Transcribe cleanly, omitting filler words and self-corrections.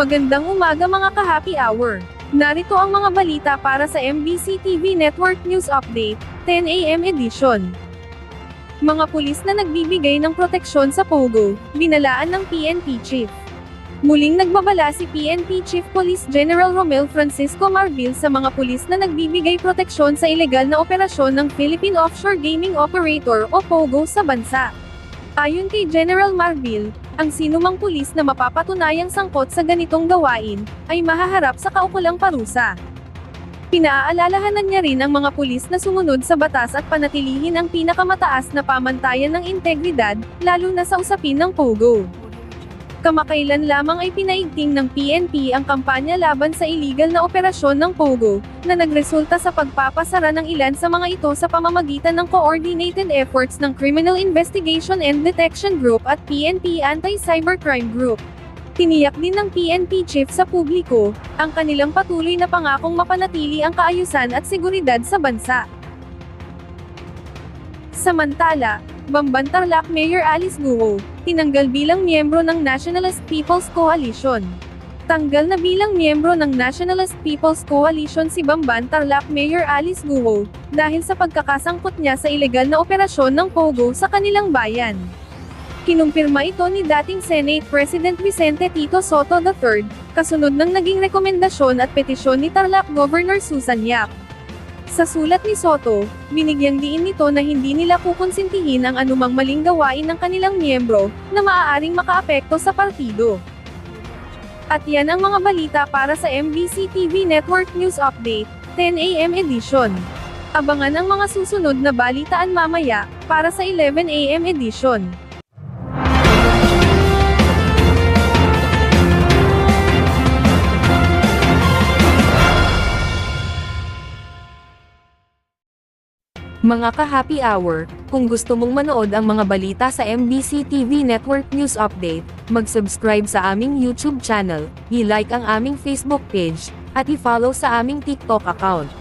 Magandang umaga mga ka-happy hour. Narito ang mga balita para sa MBC TV Network News Update, 10 AM edition. Mga pulis na nagbibigay ng proteksyon sa Pogo, binalaan ng PNP Chief. Muling nagbabala si PNP Chief Police General Romel Francisco Marbil sa mga pulis na nagbibigay proteksyon sa ilegal na operasyon ng Philippine Offshore Gaming Operator o POGO sa bansa. Ayon kay General Marbil, ang sinumang pulis na mapapatunayang sangkot sa ganitong gawain, ay mahaharap sa kaukulang parusa. Pinaalalahanan niya rin ang mga pulis na sumunod sa batas at panatilihin ang pinakamataas na pamantayan ng integridad, lalo na sa usapin ng POGO. Kamakailan lamang ay pinaigting ng PNP ang kampanya laban sa illegal na operasyon ng POGO, na nagresulta sa pagpapasara ng ilan sa mga ito sa pamamagitan ng coordinated efforts ng Criminal Investigation and Detection Group at PNP Anti-Cybercrime Group. Tiniyak din ng PNP Chief sa publiko, ang kanilang patuloy na pangakong mapanatili ang kaayusan at seguridad sa bansa. Samantala, Bamban-Tarlac Mayor Alice Guo, tinanggal bilang miyembro ng Nationalist People's Coalition. Tanggal na bilang miyembro ng Nationalist People's Coalition si Bamban-Tarlac Mayor Alice Guo, dahil sa pagkakasangkot niya sa ilegal na operasyon ng POGO sa kanilang bayan. Kinumpirma ito ni dating Senate President Vicente Tito Sotto III, kasunod ng naging rekomendasyon at petisyon ni Tarlac Governor Susan Yap. Sa sulat ni Sotto, binigyang diin nito na hindi nila kukonsintihin ang anumang maling gawain ng kanilang miyembro, na maaaring makaapekto sa partido. At yan ang mga balita para sa MBC TV Network News Update, 10 AM edition. Abangan ang mga susunod na balitaan mamaya, para sa 11 AM edition. Mga ka-happy hour, kung gusto mong manood ang mga balita sa MBC TV Network News Update, mag-subscribe sa aming YouTube channel, i-like ang aming Facebook page, at i-follow sa aming TikTok account.